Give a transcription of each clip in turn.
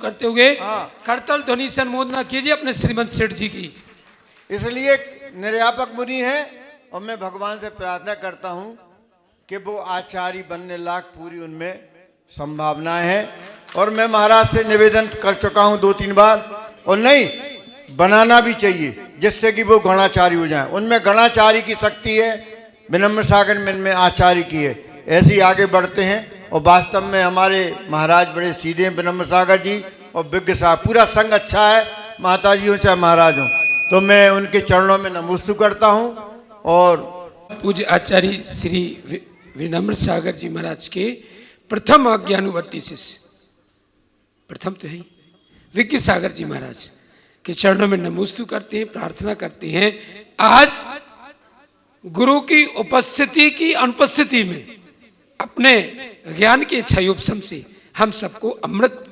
करते हुए करतल ध्वनि से अनुमोदना कीजिए अपने श्रीमंत सेठ जी की। इसलिए निर्यापक मुनि है और मैं भगवान से प्रार्थना करता हूं कि वो आचार्य बनने लायक पूरी उनमें संभावनाएं हैं। और मैं महाराज से निवेदन कर चुका हूं 2-3 बार, और नहीं बनाना भी चाहिए जिससे कि वो गणाचार्य हो जाए। उनमें गणाचार्य की शक्ति है, विनम्र सागर में इनमें आचार्य की है। ऐसे ही आगे बढ़ते हैं। और वास्तव में हमारे महाराज बड़े सीधे हैं, विनम्र सागर जी और विज्ञ साहब, पूरा संघ अच्छा है, माता जी हो चाहे महाराज हो। तो मैं उनके चरणों में नमस्ते करता हूं। और पूज्य आचार्य श्री विनम्र सागर जी महाराज के प्रथम आज्ञानुवर्ती शिष्य, प्रथम तो है विज्ञ सागर जी महाराज के चरणों में नमस्ते करते हैं, प्रार्थना करते हैं। आज गुरु की उपस्थिति की अनुपस्थिति में अपने ज्ञान के क्षयोपशम से हम सबको अमृत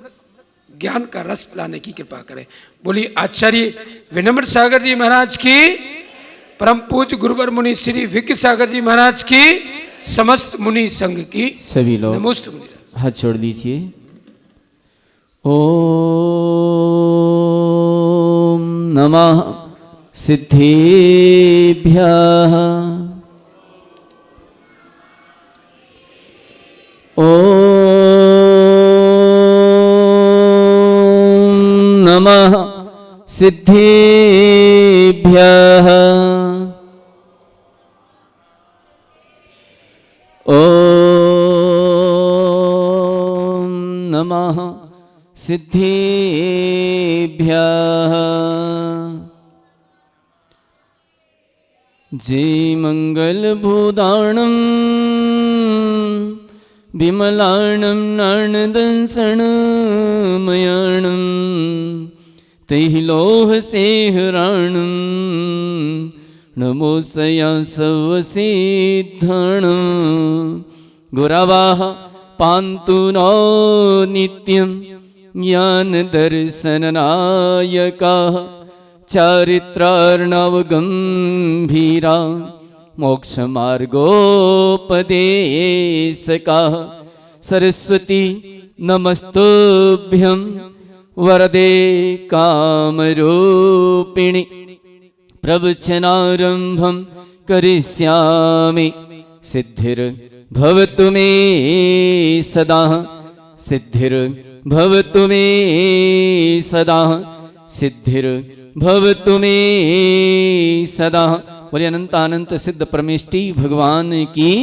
ज्ञान का रस पिलाने की कृपा करें। बोलिए आचार्य विनम्र सागर जी महाराज की, परम पूज्य गुरुवर मुनि श्री विज्ञ सागर जी महाराज की, समस्त मुनि संघ की सभी लोग नमोस्तु। हाथ छोड़ दीजिए। ओम नमः सिद्धेभ्यः। ओम नमः सिद्धेभ्यः। ओम नमः सिद्धेभ्यः। जे मंगलभूदाणं विमलाणं नाणदंसणमयाणं तैः लोहसेहराणं नमोऽस्या सर्वसिद्धाणं। गुरवः पान्तु नो नित्यं ज्ञानदर्शननायकाः चारित्रार्णवगम्भीरा मोक्षमार्गोपदेशकाः। सरस्वती नमस्तुभ्यं वरदे कामरूपिणि। प्रवचनारम्भं करिष्यामि सिद्धिर्भवतु मे सदा, सिद्धिर्भवतु मे सदा, सिद्धिर्भवतु मे सदा। बोले अनंतानंत सिद्ध परमेष्टि भगवान की,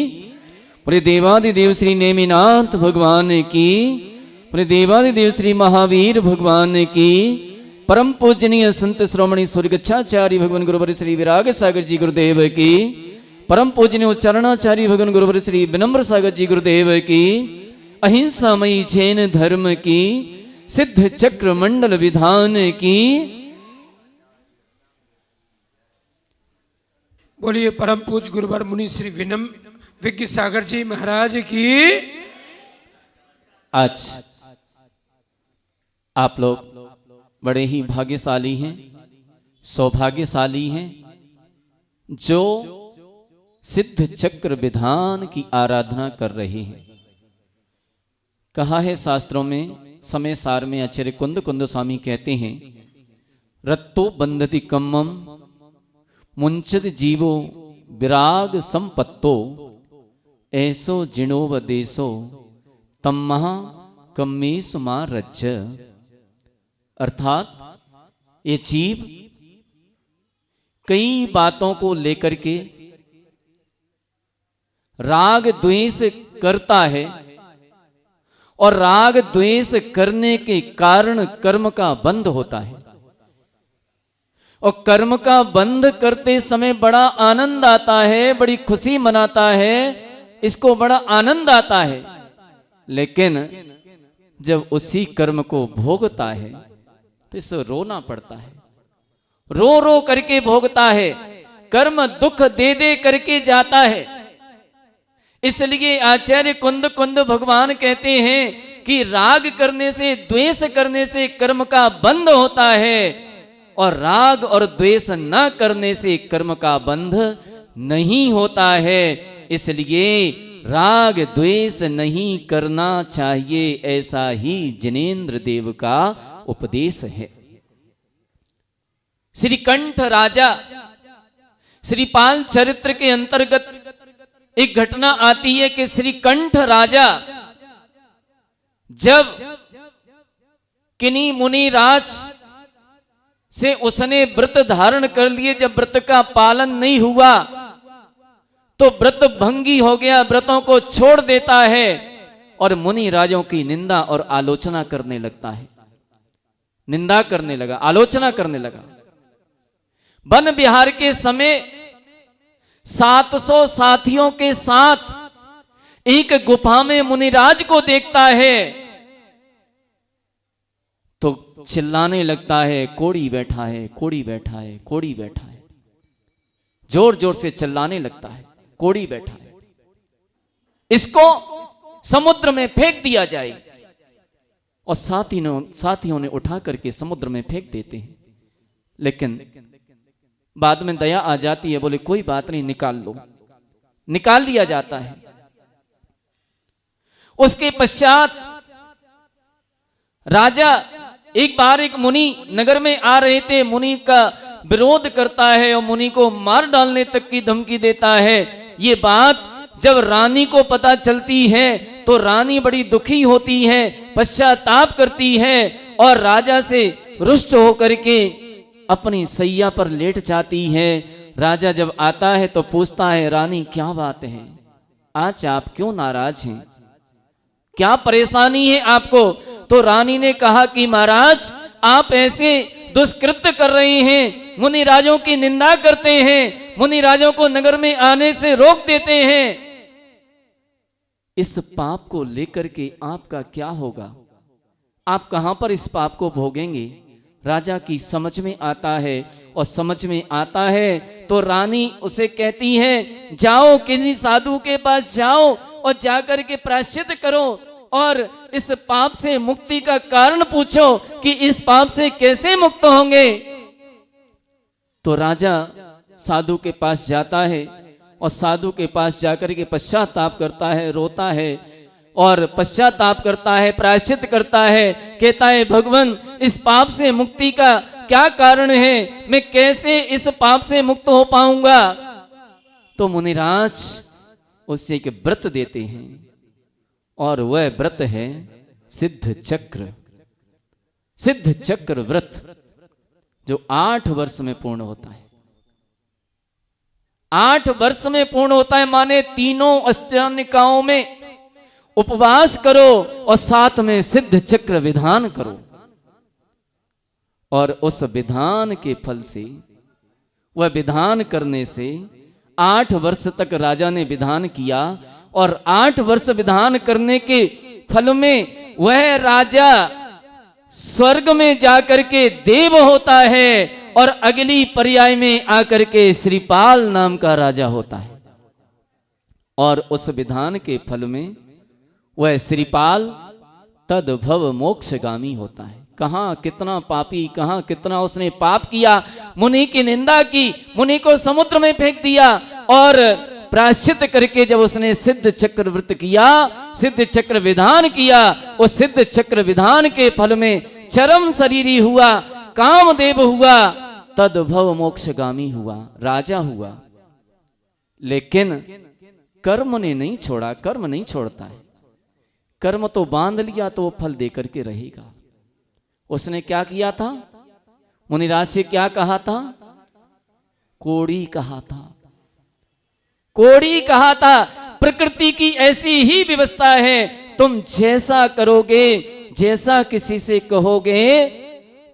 बोले देवादिदेव श्री नेमिनाथ भगवान की, बोले देवादिदेव श्री महावीर भगवान की, परम पूजनीय संत श्रोमणी स्वर्गच्छाचार्य भगवान गुरुवर श्री विराग सागर जी गुरुदेव की, परम पूजनीय उच्चारणाचार्य भगवान गुरुवर श्री विनम्र सागर जी गुरुदेव की, अहिंसामयी जैन धर्म की, सिद्ध चक्र मंडल विधान की। बोलिए परम पूज्य गुरुवर मुनि श्री विज्ञ सागर जी महाराज की। आज आप लोग बड़े ही भाग्यशाली हैं, सौभाग्यशाली हैं, जो सिद्ध चक्र विधान की आराधना कर रहे हैं। कहा है शास्त्रों में, समय सार में आचार्य कुंद कुंद स्वामी कहते हैं, रत्तो बंधति कम्मम मुंचद जीवो विराग संपत्तो ऐसो जिणोव देशो तम्महा कम्मेसु मां रज्ज। अर्थात ये जीव कई बातों को लेकर के राग द्वेष करता है, और राग द्वेष करने के कारण कर्म का बंध होता है। और कर्म का बंध करते समय बड़ा आनंद आता है, बड़ी खुशी मनाता है, इसको बड़ा आनंद आता है। लेकिन जब उसी कर्म को भोगता है तो इसे रोना पड़ता है, रो रो करके भोगता है, कर्म दुख दे दे करके जाता है। इसलिए आचार्य कुंद कुंद भगवान कहते हैं कि राग करने से, द्वेष करने से कर्म का बंध होता है, और राग और द्वेष न करने से कर्म का बंध नहीं होता है। इसलिए राग द्वेष नहीं करना चाहिए, ऐसा ही जिनेंद्र देव का उपदेश है। श्री कंठ राजा श्रीपाल चरित्र के अंतर्गत एक घटना आती है कि श्री कंठ राजा जब किन्हीं मुनि राज से उसने व्रत धारण कर लिए, जब व्रत का पालन नहीं हुआ तो व्रत भंगी हो गया, व्रतों को छोड़ देता है और मुनि राजों की निंदा और आलोचना करने लगता है। निंदा करने लगा, आलोचना करने लगा। वन विहार के समय 700 साथियों के साथ एक गुफा में मुनिराज को देखता है तो चिल्लाने लगता है, कोड़ी बैठा है, कोड़ी बैठा है, कोड़ी बैठा है। जोर जोर से चिल्लाने लगता है, कोड़ी बैठा है, इसको समुद्र में फेंक दिया जाए। और साथियों ने उठा करके समुद्र में फेंक देते हैं, लेकिन बाद में दया आ जाती है, बोले कोई बात नहीं, निकाल लो। निकाल लिया जाता है। उसके पश्चात राजा एक बार एक मुनि नगर में आ रहे थे, मुनि का विरोध करता है और मुनि को मार डालने तक की धमकी देता है। ये बात जब रानी को पता चलती है तो रानी बड़ी दुखी होती है, पश्चाताप करती है और राजा से रुष्ट होकर के अपनी सैया पर लेट जाती है। राजा जब आता है तो पूछता है, रानी क्या बात है, आज आप क्यों नाराज हैं, क्या परेशानी है आपको? तो रानी ने कहा कि महाराज आप ऐसे दुष्कृत्य कर रहे हैं, मुनि राजों की निंदा करते हैं, मुनि राजों को नगर में आने से रोक देते हैं, इस पाप को लेकर के आपका क्या होगा? आप कहां पर इस पाप को भोगेंगे? राजा की समझ में आता है और समझ में आता है तो रानी उसे कहती है, जाओ किसी साधु के पास जाओ और जाकर के प्रायश्चित करो और इस पाप से मुक्ति का कारण पूछो कि इस पाप से कैसे मुक्त होंगे। तो राजा साधु के पास जाता है और साधु के पास जाकर के पश्चाताप करता है, रोता है और पश्चाताप करता है, प्रायश्चित करता है, कहता है भगवान इस पाप से मुक्ति का क्या कारण है, मैं कैसे इस पाप से मुक्त हो पाऊंगा? तो मुनिराज उससे एक व्रत देते हैं और वह व्रत है सिद्ध चक्र। सिद्ध चक्र व्रत जो 8 वर्ष में पूर्ण होता है। 8 वर्ष में पूर्ण होता है, माने तीनों अष्टांगिकाओं में उपवास करो और साथ में सिद्ध चक्र विधान करो। और उस विधान के फल से, वह विधान करने से 8 वर्ष तक राजा ने विधान किया और 8 वर्ष विधान करने के फल में वह राजा स्वर्ग में जाकर के देव होता है और अगली पर्याय में आकर के श्रीपाल नाम का राजा होता है। और उस विधान के फल में वह श्रीपाल तद्भव मोक्षगामी होता है। कहां कितना पापी, कहां कितना उसने पाप किया, मुनि की निंदा की, मुनि को समुद्र में फेंक दिया और प्रायश्चित करके जब उसने सिद्ध चक्र व्रत किया, सिद्ध चक्र विधान किया, उस सिद्ध चक्र विधान के फल में चरम शरीरी हुआ, कामदेव हुआ, तद्भव मोक्षगामी हुआ, राजा हुआ। लेकिन कर्म ने नहीं छोड़ा, कर्म नहीं छोड़ता है। कर्म तो बांध लिया तो वो फल देकर के रहेगा। उसने क्या किया था? मुनिराज से क्या कहा था? कोड़ी कहा था, कोड़ी कहा था। प्रकृति की ऐसी ही व्यवस्था है, तुम जैसा करोगे, जैसा किसी से कहोगे,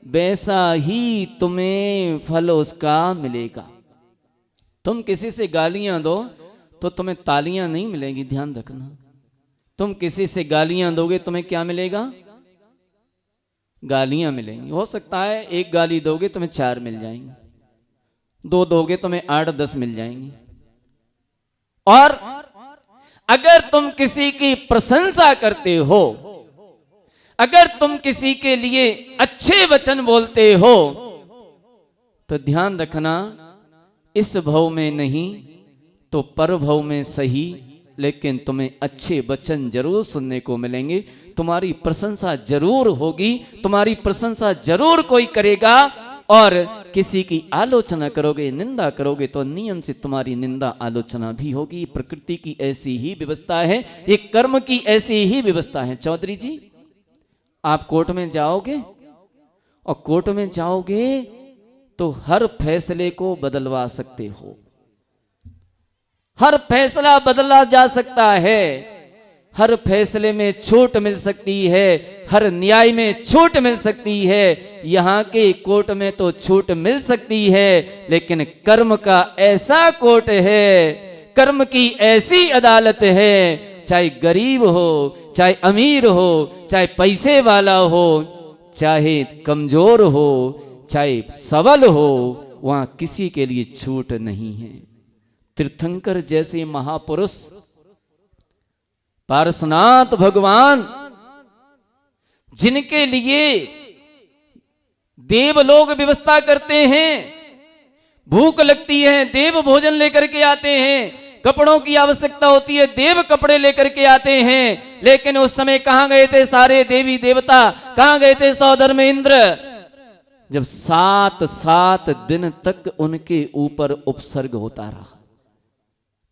वैसा ही तुम्हें फल उसका मिलेगा। तुम किसी से गालियां दो तो तुम्हें तालियां नहीं मिलेंगी, ध्यान रखना। तुम किसी से गालियां दोगे तुम्हें क्या मिलेगा? गालियां मिलेंगी। हो सकता है एक गाली दोगे तुम्हें 4 मिल जाएंगी, 2 दोगे तुम्हें 8-10 मिल जाएंगी। और अगर तुम किसी की प्रशंसा करते हो, अगर तुम किसी के लिए अच्छे वचन बोलते हो, तो ध्यान रखना, इस भव में नहीं तो पर भव में सही लेकिन तुम्हें अच्छे वचन जरूर सुनने को मिलेंगे, तुम्हारी प्रशंसा जरूर होगी, तुम्हारी प्रशंसा जरूर कोई करेगा। और किसी की आलोचना करोगे, निंदा करोगे तो नियम से तुम्हारी निंदा आलोचना भी होगी। प्रकृति की ऐसी ही व्यवस्था है, ये कर्म की ऐसी ही व्यवस्था है। चौधरी जी, आप कोर्ट में जाओगे और कोर्ट में जाओगे तो हर फैसले को बदलवा सकते हो, हर फैसला बदला जा सकता है, हर फैसले में छूट मिल सकती है, हर न्याय में छूट मिल सकती है। यहाँ के कोर्ट में तो छूट मिल सकती है, लेकिन कर्म का ऐसा कोर्ट है, कर्म की ऐसी अदालत है, चाहे गरीब हो, चाहे अमीर हो, चाहे पैसे वाला हो, चाहे कमजोर हो, चाहे सबल हो, वहां किसी के लिए छूट नहीं है। तीर्थंकर जैसे महापुरुष, पारसनाथ भगवान, जिनके लिए देव लोग व्यवस्था करते हैं, भूख लगती है देव भोजन लेकर के आते हैं, कपड़ों की आवश्यकता होती है देव कपड़े लेकर के आते हैं। लेकिन उस समय कहां गए थे सारे देवी देवता, कहां गए थे सौधर्म इंद्र, जब 7 दिन तक उनके ऊपर उपसर्ग होता रहा,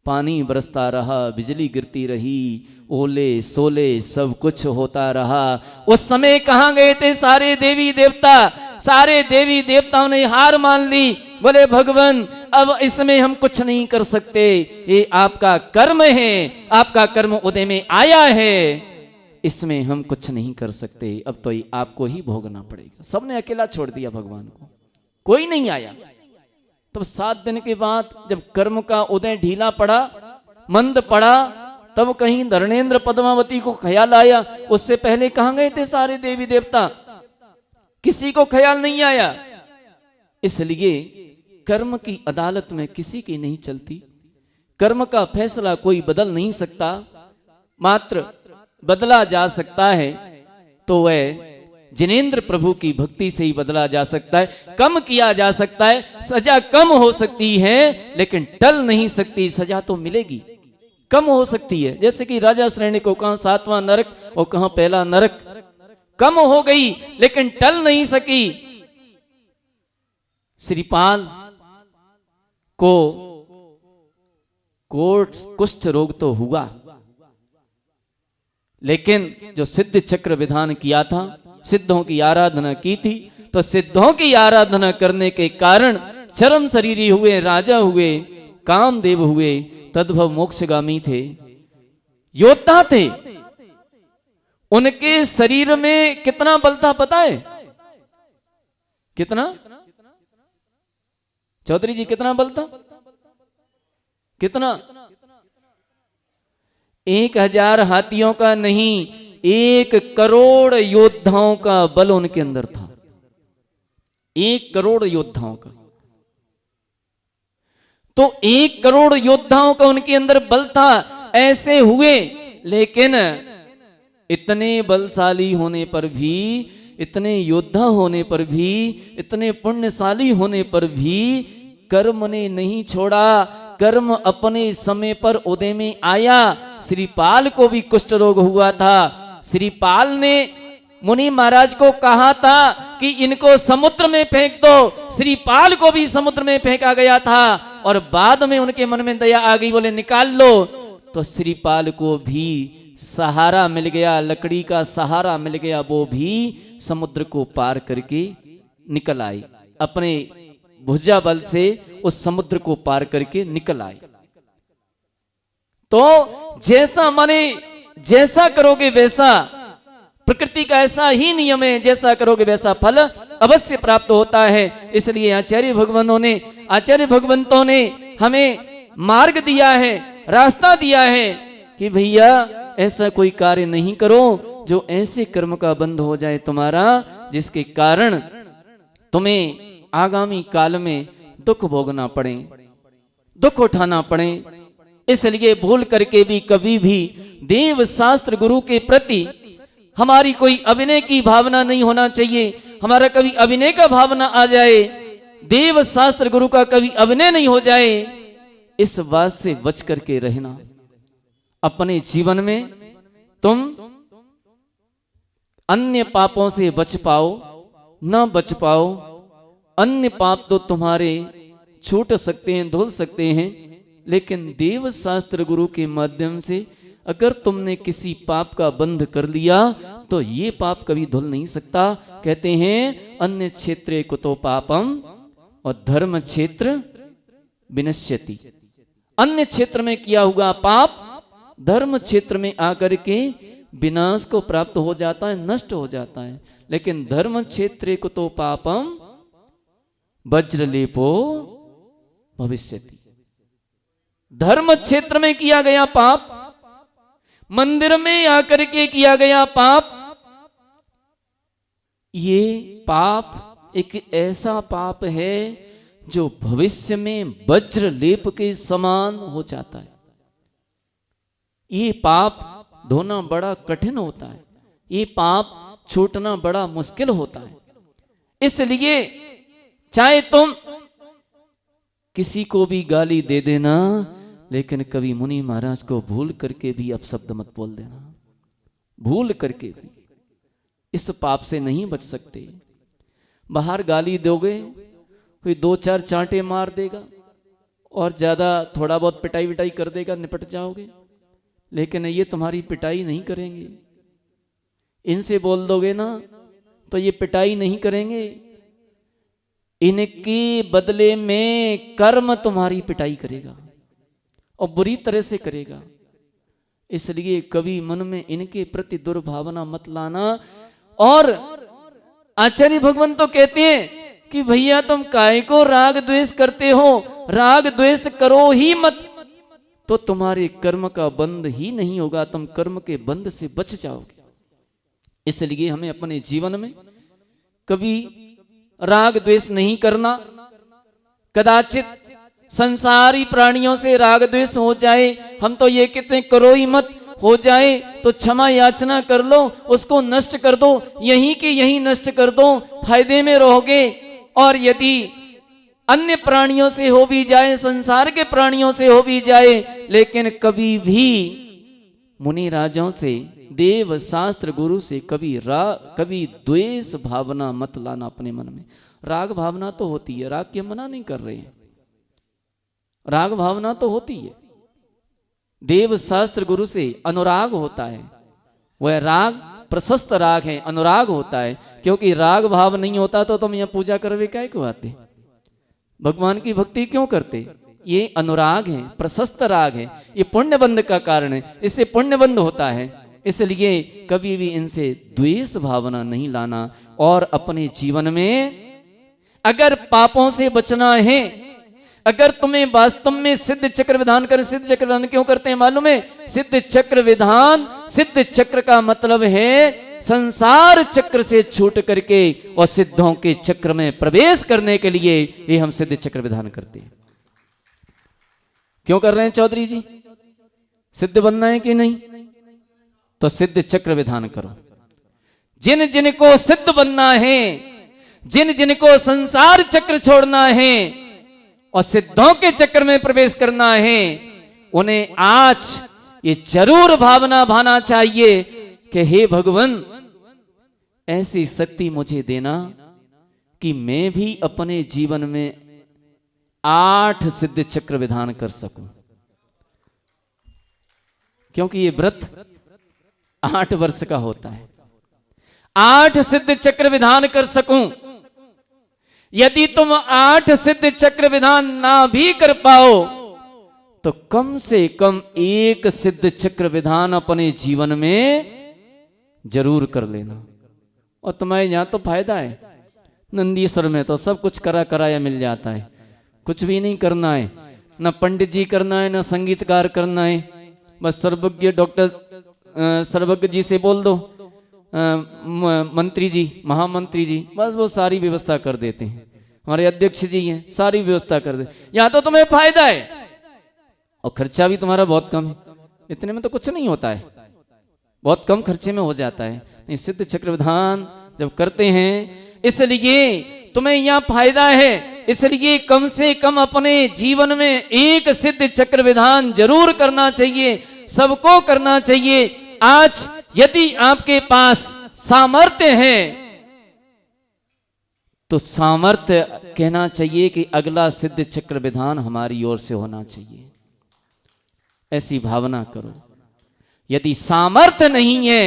पानी बरसता रहा, बिजली गिरती रही, ओले सोले सब कुछ होता रहा, उस समय कहां गए थे सारे देवी देवता? सारे देवी देवताओं ने हार मान ली, बोले भगवान अब इसमें हम कुछ नहीं कर सकते, ये आपका कर्म है, आपका कर्म उदय में आया है, इसमें हम कुछ नहीं कर सकते, अब तो ये आपको ही भोगना पड़ेगा। सबने अकेला छोड़ दिया भगवान को, कोई नहीं आया। तब 7 दिन के बाद जब कर्म का उदय ढीला पड़ा, मंद पड़ा, तब कहीं धर्मेंद्र पद्मावती को ख्याल आया। उससे पहले कहां गए थे सारे देवी देवता? किसी को ख्याल नहीं आया। इसलिए कर्म की अदालत में किसी की नहीं चलती, कर्म का फैसला कोई बदल नहीं सकता, मात्र बदला जा सकता है तो वह जिनेंद्र प्रभु की भक्ति से ही बदला जा सकता है, कम किया जा सकता है। सजा कम हो सकती है लेकिन टल नहीं सकती, सजा तो मिलेगी, कम हो सकती है। जैसे कि राजा श्रेणी को कहां 7वां नरक और कहां पहला नरक, कम हो गई लेकिन टल नहीं सकी। श्रीपाल को कोट कुष्ठ रोग तो हुआ, लेकिन जो सिद्ध चक्र विधान किया था, सिद्धों की आराधना की थी, तो सिद्धों की आराधना करने के कारण चरम शरीरी हुए, राजा हुए, कामदेव हुए, तद्भव मोक्षगामी थे, योद्धा थे। उनके शरीर में कितना बल था पता है? कितना? चौधरी जी कितना बल था? कितना? 1000 हाथियों का नहीं, 1 करोड़ योद्धाओं का बल उनके अंदर था, 1 करोड़ योद्धाओं का। तो 1 करोड़ योद्धाओं का उनके अंदर बल था। ऐसे हुए, लेकिन इतने बलशाली होने पर भी, इतने योद्धा होने पर भी, इतने पुण्यशाली होने पर भी कर्म ने नहीं छोड़ा। कर्म अपने समय पर उदय में आया। श्रीपाल को भी कुष्ठ रोग हुआ था। श्रीपाल ने मुनि महाराज को कहा था कि इनको समुद्र में फेंक दो, श्रीपाल को भी समुद्र में फेंका गया था और बाद में उनके मन में दया आ गई, बोले निकाल लो। तो श्रीपाल को भी सहारा मिल गया, लकड़ी का सहारा मिल गया, वो भी समुद्र को पार करके निकल आए, अपने भुजा बल से उस समुद्र को पार करके निकल आए। तो जैसा माने जैसा करोगे वैसा, प्रकृति का ऐसा ही नियम है, जैसा करोगे वैसा फल अवश्य प्राप्त होता है। इसलिए आचार्य भगवंतों ने हमें मार्ग दिया है, रास्ता दिया है कि भैया ऐसा कोई कार्य नहीं करो जो ऐसे कर्म का बंध हो जाए तुम्हारा, जिसके कारण तुम्हें आगामी काल में दुख भोगना पड़े, दुख उठाना पड़े। इसलिए भूल करके भी कभी भी देव शास्त्र गुरु के प्रति हमारी कोई अभिनय की भावना नहीं होना चाहिए। हमारा कभी अभिनय का भावना आ जाए, देव शास्त्र गुरु का कभी अभिनय नहीं हो जाए, इस बात से बच करके रहना। अपने जीवन में तुम अन्य पापों से बच पाओ, न बच पाओ, अन्य पाप तो तुम्हारे छूट सकते हैं, धुल सकते हैं, लेकिन देव शास्त्र गुरु के माध्यम से अगर तुमने किसी पाप का बंध कर लिया तो ये पाप कभी धुल नहीं सकता। कहते हैं अन्य क्षेत्रे कुतो पापम और धर्म क्षेत्र विनश्यति। अन्य क्षेत्र में किया हुआ पाप धर्म क्षेत्र में आकर के विनाश को प्राप्त हो जाता है, नष्ट हो जाता है। लेकिन धर्म क्षेत्रे कुतो पापम वज्रलेपो भविष्यति। धर्म क्षेत्र में किया गया पाप, मंदिर में आकर के किया गया पाप, ये पाप एक ऐसा पाप है जो भविष्य में वज्र लेप के समान हो जाता है। ये पाप धोना बड़ा कठिन होता है, ये पाप छूटना बड़ा मुश्किल होता है। इसलिए चाहे तुम किसी को भी गाली दे देना, लेकिन कभी मुनि महाराज को भूल करके भी अपशब्द मत बोल देना, भूल करके भी। इस पाप से नहीं बच सकते। बाहर गाली दोगे, कोई दो चार चांटे मार देगा और ज्यादा थोड़ा बहुत पिटाई विटाई कर देगा, निपट जाओगे। लेकिन ये तुम्हारी पिटाई नहीं करेंगे। इनसे बोल दोगे ना तो ये पिटाई नहीं करेंगे, इनके बदले में कर्म तुम्हारी पिटाई करेगा और बुरी तरह से करेगा। इसलिए कभी मन में इनके प्रति दुर्भावना मत लाना। और आचार्य भगवान तो कहते हैं कि भैया तुम काहे को राग द्वेष करते हो, राग द्वेष करो ही मत, तो तुम्हारे कर्म का बंध ही नहीं होगा, तुम कर्म के बंध से बच जाओगे। इसलिए हमें अपने जीवन में कभी राग द्वेष नहीं करना। कदाचित संसारी प्राणियों से राग द्वेष हो जाए, हम तो ये कहते हैं करो ही मत, हो जाए तो क्षमा याचना कर लो, उसको नष्ट कर दो, यहीं के यहीं नष्ट कर दो, फायदे में रहोगे। और यदि अन्य प्राणियों से हो भी जाए, संसार के प्राणियों से हो भी जाए, लेकिन कभी भी मुनि राजाओं से, देव शास्त्र गुरु से कभी द्वेष भावना मत लाना अपने मन में। राग भावना तो होती है, राग की हम मना नहीं कर रहे हैं, राग भावना तो होती है। देव शास्त्र गुरु से अनुराग होता है, वह राग प्रशस्त राग है, अनुराग होता है। क्योंकि राग भाव नहीं होता तो तुम यहाँ पूजा करवे क्या क्यों आते, भगवान की भक्ति क्यों करते? ये अनुराग है, प्रशस्त राग है, ये पुण्य बंध का कारण है, इससे पुण्य बंध होता है। इसलिए कभी भी इनसे द्वेष भावना नहीं लाना। और अपने जीवन में अगर पापों से बचना है, अगर तुम्हें वास्तव में सिद्ध चक्र विधान करें, सिद्ध चक्र विधान क्यों करते हैं मालूम है? सिद्ध चक्र विधान, सिद्ध चक्र का मतलब है संसार चक्र से छूट करके और सिद्धों के चक्र में प्रवेश करने के लिए ये हम सिद्ध चक्र विधान करते हैं। क्यों कर रहे हैं चौधरी जी? सिद्ध बनना है कि नहीं? तो सिद्ध चक्र विधान करो। जिन जिनको सिद्ध बनना है, जिन जिनको संसार चक्र छोड़ना है और सिद्धों के चक्र में प्रवेश करना है, उन्हें आज ये जरूर भावना भाना चाहिए कि हे भगवान ऐसी शक्ति मुझे देना कि मैं भी अपने जीवन में 8 सिद्ध चक्र विधान कर सकूं। क्योंकि ये व्रत 8 वर्ष का होता है, 8 सिद्ध चक्र विधान कर सकूं। यदि तुम 8 सिद्ध चक्र विधान ना भी कर पाओ तो कम से कम 1 सिद्ध चक्र विधान अपने जीवन में जरूर कर लेना। और तुम्हारे यहां तो फायदा है, नंदीश्वर में तो सब कुछ कराया मिल जाता है, कुछ भी नहीं करना है, न पंडित जी करना है, न संगीतकार करना है। बस सर्वज्ञ डॉक्टर सर्वज्ञ जी से बोल दो, मंत्री जी, महामंत्री जी, बस वो सारी व्यवस्था कर देते हैं। हमारे अध्यक्ष जी हैं, सारी व्यवस्था कर दे। यहां तो तुम्हें फायदा है और खर्चा भी तुम्हारा बहुत कम है, इतने में तो कुछ नहीं होता है, बहुत कम खर्चे में हो जाता है। नहीं, सिद्ध चक्र विधान जब करते हैं, इसलिए तुम्हें यहां फायदा है। इसलिए कम से कम अपने जीवन में 1 सिद्ध चक्र विधान जरूर करना चाहिए। सबको करना चाहिए। आज यदि आपके पास सामर्थ्य है तो सामर्थ्य कहना चाहिए कि अगला सिद्ध चक्र विधान हमारी ओर से होना चाहिए, ऐसी भावना करो। यदि सामर्थ्य नहीं है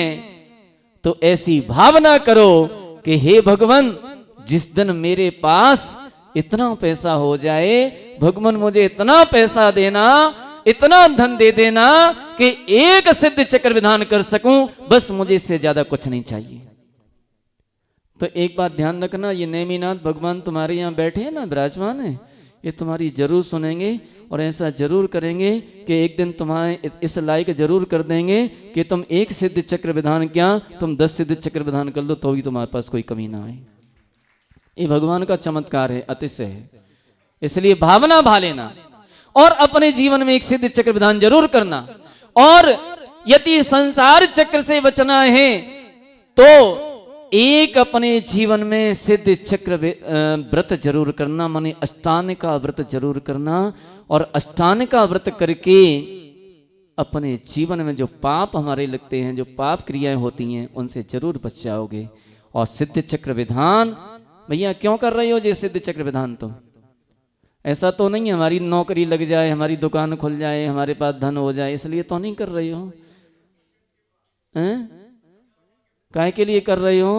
तो ऐसी भावना करो कि हे भगवान, जिस दिन मेरे पास इतना पैसा हो जाए, भगवान मुझे इतना पैसा देना, इतना धन दे देना कि एक सिद्ध चक्र विधान कर सकूं, बस मुझे इससे ज्यादा कुछ नहीं चाहिए। तो एक बात ध्यान रखना, ये नेमिनाथ भगवान तुम्हारे यहाँ बैठे हैं ना, विराजमान है, ये तुम्हारी जरूर सुनेंगे और ऐसा जरूर करेंगे कि एक दिन तुम्हारे इस लायक जरूर कर देंगे कि तुम एक सिद्ध चक्र विधान क्या, तुम 10 सिद्ध चक्र विधान कर लो तो भी तुम्हारे पास कोई कमी ना आए। ये भगवान का चमत्कार है, अतिशय है। इसलिए भावना भा लेना और अपने जीवन में एक सिद्ध चक्र विधान जरूर करना। और यदि संसार चक्र से बचना है तो एक अपने जीवन में सिद्ध चक्र व्रत जरूर करना, माने अष्टांग का व्रत जरूर करना। और अष्टांग का व्रत करके अपने जीवन में जो पाप हमारे लगते हैं, जो पाप क्रियाएं होती हैं, उनसे जरूर बच जाओगे। और सिद्ध चक्र विधान, भैया क्यों कर रहे हो ये सिद्ध चक्र विधान? तुम ऐसा तो नहीं हमारी नौकरी लग जाए, हमारी दुकान खुल जाए, हमारे पास धन हो जाए, इसलिए तो नहीं कर रही हो? काहे के लिए कर रहे हो?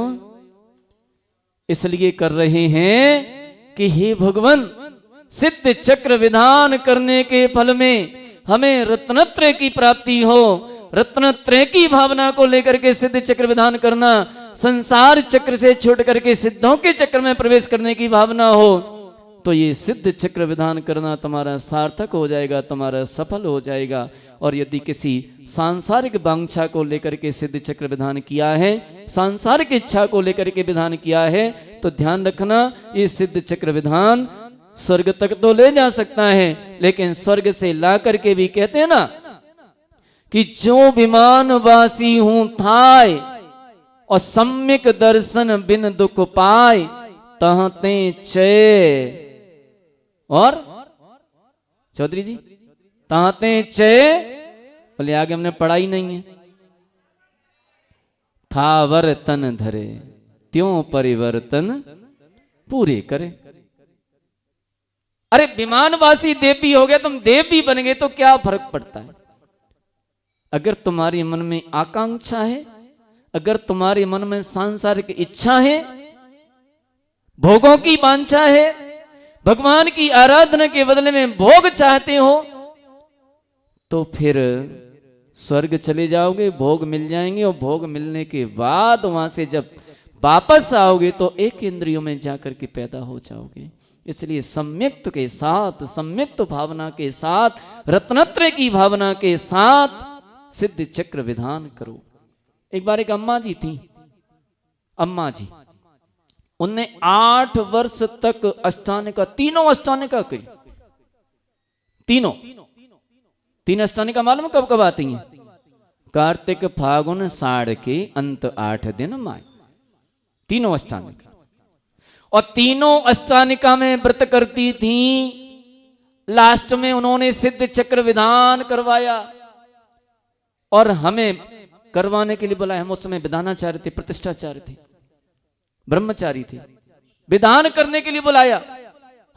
इसलिए कर रहे हैं कि हे भगवान, सिद्ध चक्र विधान करने के फल में हमें रत्नत्रय की प्राप्ति हो। रत्नत्रय की भावना को लेकर के सिद्ध चक्र विधान करना, संसार चक्र से छूट करके सिद्धों के चक्र में प्रवेश करने की भावना हो, तो ये सिद्ध चक्र विधान करना तुम्हारा सार्थक हो जाएगा, तुम्हारा सफल हो जाएगा। और यदि किसी सांसारिक वांछा को लेकर के सिद्ध चक्र विधान किया है, सांसारिक इच्छा को लेकर के विधान किया है, तो ध्यान रखना ये सिद्ध चक्र विधान स्वर्ग तक तो ले जा सकता है, लेकिन स्वर्ग से ला करके भी कहते हैं ना कि जो विमान वासी हूं थाय और सम्यक दर्शन बिन दुख पाए, तहते चय। और चौधरी जी ताते चय, बोले आगे हमने पढ़ाई नहीं है। था वर्तन धरे त्यों परिवर्तन पूरे करे। अरे विमानवासी देव भी हो गया, तुम देव भी बन गए तो क्या फर्क पड़ता है? अगर तुम्हारे मन में आकांक्षा है, अगर तुम्हारे मन में सांसारिक इच्छा है, भोगों की वांछा है, भगवान की आराधना के बदले में भोग चाहते हो, तो फिर स्वर्ग चले जाओगे, भोग मिल जाएंगे। और भोग मिलने के बाद वहां से जब वापस आओगे तो एक इंद्रियों में जाकर के पैदा हो जाओगे। इसलिए सम्यक्त के साथ, सम्यक्त भावना के साथ, रत्नत्रय की भावना के साथ सिद्ध चक्र विधान करो। एक बार एक अम्मा जी थी, अम्मा जी, उनने 8 वर्ष तक अष्टांग का, तीनों अष्टांग का करी, तीनों। 3 अष्टांग का मालूम कब कब आती हैं? कार्तिक फागुन साढ़ के अंत 8 दिन माए, तीनों अष्टांग का। और तीनों अष्टानिका में व्रत करती थी। लास्ट में उन्होंने सिद्ध चक्र विधान करवाया और हमें करवाने के लिए बुलाया। हम उस समय विधानाचार्य थे, प्रतिष्ठाचार्य थे, ब्रह्मचारी थे। विधान करने के लिए बुलाया,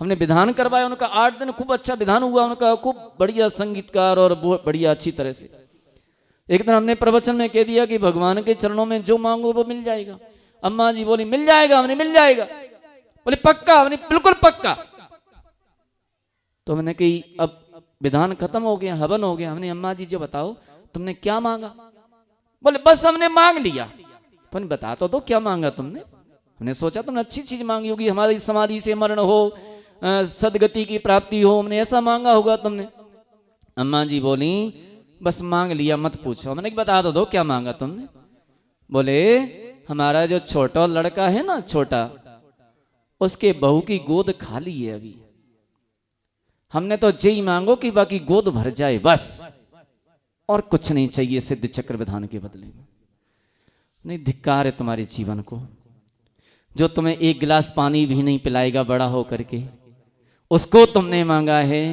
हमने विधान करवाया। उनका 8 दिन खूब अच्छा विधान हुआ, उनका खूब बढ़िया संगीतकार और बढ़िया अच्छी तरह से। एक दिन हमने प्रवचन में कह दिया कि भगवान के चरणों में जो मांगो वो मिल जाएगा। अम्मा जी बोली मिल जाएगा, हमने मिल जाएगा। बोले पक्का? हमने बिल्कुल पक्का। तो मैंने कही अब विधान खत्म हो गया, हवन हो गया। हमने अम्मा जी जो बताओ तुमने क्या मांगा? बोले बस हमने मांग लिया। तो बता तो दो क्या मांगा तुमने? हमने सोचा तुमने अच्छी चीज मांगी होगी, हमारी समाधि से मरण हो, सदगति की प्राप्ति हो, हमने ऐसा मांगा होगा तुमने। अम्मा जी बोली बस मांग लिया, मत पूछो। मैंने बता तो दो क्या मांगा तुमने? बोले हमारा जो छोटा लड़का है ना, छोटा, उसके बहू की गोद खाली है अभी। हमने तो यही मांगो कि बाकी गोद भर जाए बस, और कुछ नहीं चाहिए सिद्ध चक्र विधान के बदले में। नहीं, धिक्कार है तुम्हारे जीवन को। जो तुम्हें 1 गिलास पानी भी नहीं पिलाएगा बड़ा हो करके, उसको तुमने मांगा है।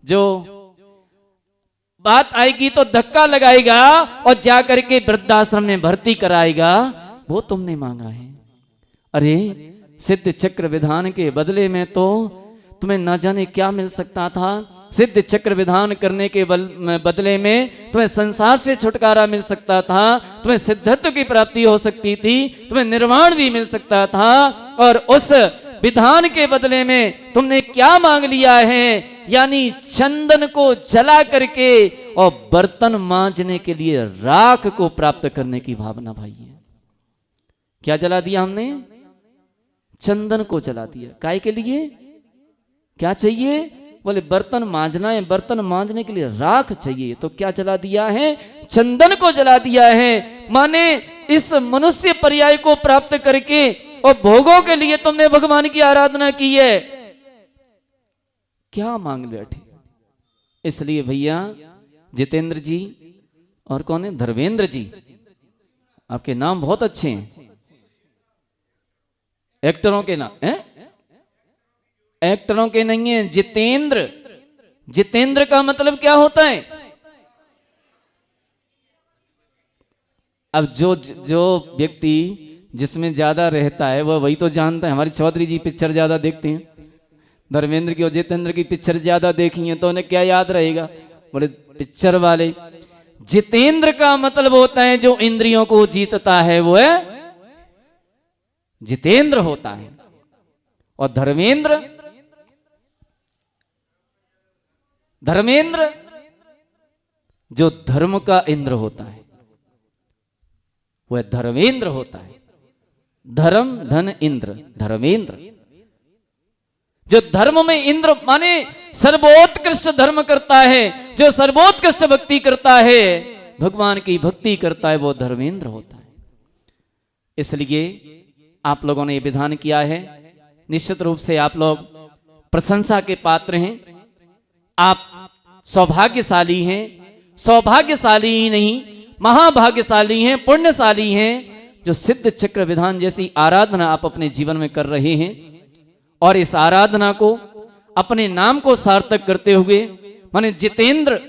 जो बात आएगी तो धक्का लगाएगा और जाकर के वृद्धाश्रम में भर्ती कराएगा, वो तुमने मांगा है। अरे सिद्ध चक्र विधान के बदले में तो तुम्हें न जाने क्या मिल सकता था। सिद्ध चक्र विधान करने के बदले में तुम्हें संसार से छुटकारा मिल सकता था, तुम्हें सिद्धत्व की प्राप्ति हो सकती थी, तुम्हें निर्वाण भी मिल सकता था। और उस विधान के बदले में तुमने क्या मांग लिया है, यानी चंदन को जला करके और बर्तन मांजने के लिए राख को प्राप्त करने की भावना भाई है। क्या जला दिया हमने? चंदन को जला दिया। काय के लिए? क्या चाहिए? बोले बर्तन मांजना है, बर्तन मांजने के लिए राख चाहिए। तो क्या जला दिया है? चंदन को जला दिया है। माने इस मनुष्य पर्याय को प्राप्त करके और भोगों के लिए तुमने भगवान की आराधना की है। क्या मांग बैठे? इसलिए भैया जितेंद्र जी और कौन है, धर्मेंद्र जी, आपके नाम बहुत अच्छे हैं, एक्टरों के नाम हैं? एक्टरों के नहीं है, जितेंद्र। जितेंद्र का मतलब क्या होता है? अब जो व्यक्ति जिसमें ज्यादा रहता है वह वही तो जानता है। हमारी चौधरी जी पिक्चर ज्यादा देखते हैं, धर्मेंद्र की और जितेंद्र की पिक्चर ज्यादा देखी है तो उन्हें क्या याद रहेगा? बोले पिक्चर वाले। जितेंद्र का मतलब होता है जो इंद्रियों को जीतता है, वो है जितेंद्र होता है। और धर्मेंद्र, धर्मेंद्र जो धर्म का इंद्र होता है वह धर्मेंद्र होता है। धर्म धन इंद्र, धर्मेंद्र। जो धर्म में इंद्र माने सर्वोत्कृष्ट धर्म करता है, जो सर्वोत्कृष्ट भक्ति करता है, भगवान की भक्ति करता है, वो धर्मेंद्र होता है। इसलिए आप लोगों ने ये विधान किया है, निश्चित रूप से आप लोग प्रशंसा के पात्र हैं। आप सौभाग्यशाली हैं। सौभाग्यशाली ही नहीं, महाभाग्यशाली हैं, पुण्यशाली हैं, जो सिद्ध चक्र विधान जैसी आराधना आप अपने जीवन में कर रहे हैं। और इस आराधना को अपने नाम को सार्थक करते हुए, माने जितेंद्र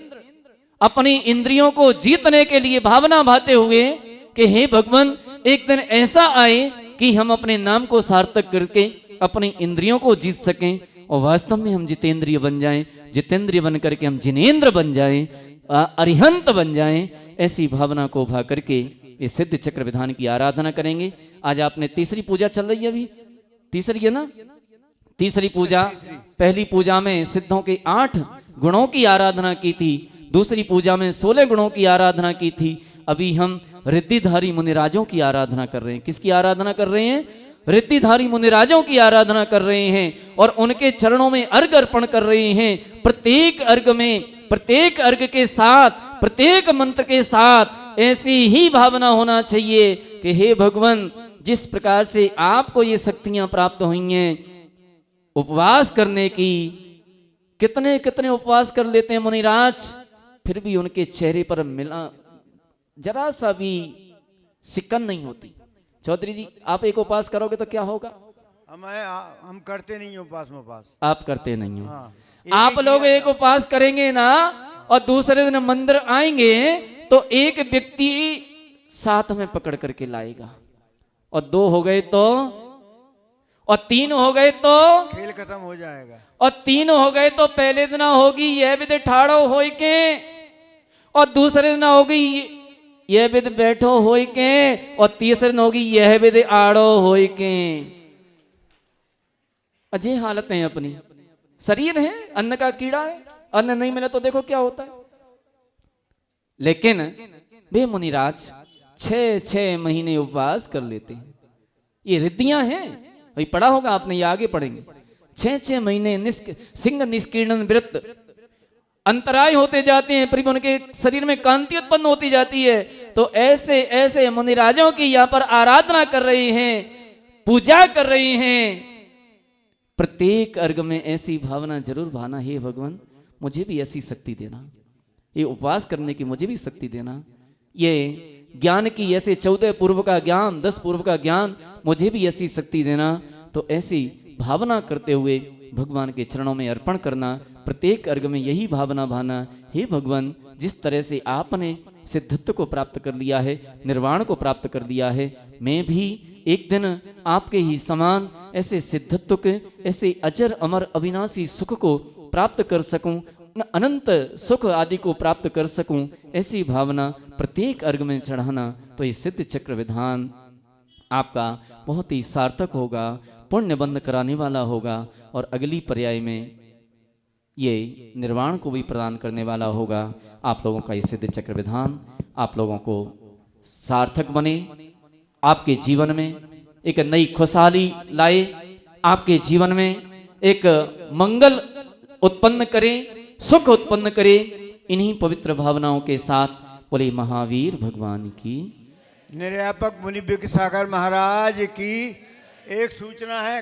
अपनी इंद्रियों को जीतने के लिए भावना भाते हुए कि हे भगवान, एक दिन ऐसा आए कि हम अपने नाम को सार्थक करके अपनी इंद्रियों को जीत सकें और वास्तव में हम जितेंद्रिय बन जाएं, जितेंद्रिय बन करके हम जिनेंद्र बन जाएं, अरिहंत बन जाएं। ऐसी भावना को भा करके ये सिद्ध चक्र विधान की आराधना करेंगे। आज आपने तीसरी पूजा चल रही है, अभी तीसरी है ना? तीसरी पूजा, पहली पूजा में सिद्धों के 8 गुणों की आराधना की थी, दूसरी पूजा में 16 गुणों की आराधना की थी। अभी हम रिद्धिधारी मुनिराजों की आराधना कर रहे हैं। किसकी आराधना कर रहे हैं? रिद्धिधारी मुनिराजों की आराधना कर रहे हैं और उनके चरणों में अर्घ अर्पण कर रहे हैं। प्रत्येक अर्घ में, प्रत्येक अर्घ के साथ, प्रत्येक मंत्र के साथ ऐसी ही भावना होना चाहिए कि हे भगवान, जिस प्रकार से आपको ये शक्तियां प्राप्त हुई हैं उपवास करने की, कितने कितने उपवास कर लेते हैं मुनिराज, फिर भी उनके चेहरे पर मिला जरा सा भी सिकन नहीं होती। चौधरी जी, आप एक उपवास करोगे तो क्या होगा? हम करते नहीं उपवास में उपवास। आप करते नहीं हो। हाँ। आप लोग एक उपवास करेंगे ना और दूसरे दिन मंदिर आएंगे तो एक व्यक्ति साथ में पकड़ करके लाएगा, और 2 हो गए तो, और 3 हो गए तो खेल खत्म हो जाएगा, और 3 हो गए तो पहले दिन होगी यह विद ठाड़ो होई के, और दूसरे दिन होगी यह विद बैठो होई के, और तीसरे दिन होगी यह विद आड़ो होई के। अजय हालत है अपनी। शरीर है, अन्न का कीड़ा है, अन्न नहीं मिले तो देखो क्या होता है। लेकिन वे मुनिराज 6 महीने उपवास कर लेते हैं। ये रिद्धियां हैं, भाई पढ़ा होगा आपने, ये आगे पढ़ेंगे। 6 महीने सिंह निष्कीर्णन व्रत, अंतराय होते जाते हैं, फिर उनके शरीर में कांति उत्पन्न होती जाती है। तो ऐसे ऐसे मुनिराजों की यहाँ पर आराधना कर रहे हैं, पूजा कर रहे हैं। प्रत्येक अर्घ में ऐसी भावना जरूर भाना, हे भगवान मुझे भी ऐसी शक्ति देना, ये उपवास करने की मुझे भी शक्ति देना, ये ज्ञान की ऐसे 14 पूर्व का ज्ञान, 10 पूर्व का ज्ञान मुझे भी ऐसी शक्ति देना। तो ऐसी भावना करते हुए भगवान के चरणों में अर्पण करना, प्रत्येक अर्घ में यही भावना भाना, हे भगवान जिस तरह से आपने सिद्धत्व को प्राप्त कर लिया है, निर्वाण को प्राप्त कर लिया है, मैं भी एक दिन आपके ही समान ऐसे सिद्धत्व के, ऐसे अजर अमर अविनाशी सुख को प्राप्त कर सकूं, अनंत सुख आदि को प्राप्त कर सकूं, ऐसी भावना प्रत्येक अर्घ में चढ़ाना, तो ये सिद्ध चक्र विधान आपका बहुत ही सार्थक होगा, पुण्य बंद कराने वाला होगा, और अगली पर्याय में ये निर्वाण को भी प्रदान करने वाला होगा। आप लोगों का ये सिद्ध चक्र विधान आप लोगों को सार्थक बने, आपके जीवन में एक नई खुशहाली लाए, आपके जीवन में एक मंगल उत्पन्न करे, सुख उत्पन्न करे। इन्हीं पवित्र भावनाओं के साथ बोले महावीर भगवान की। निर्यापक मुनि विज्ञ सागर महाराज की एक सूचना है।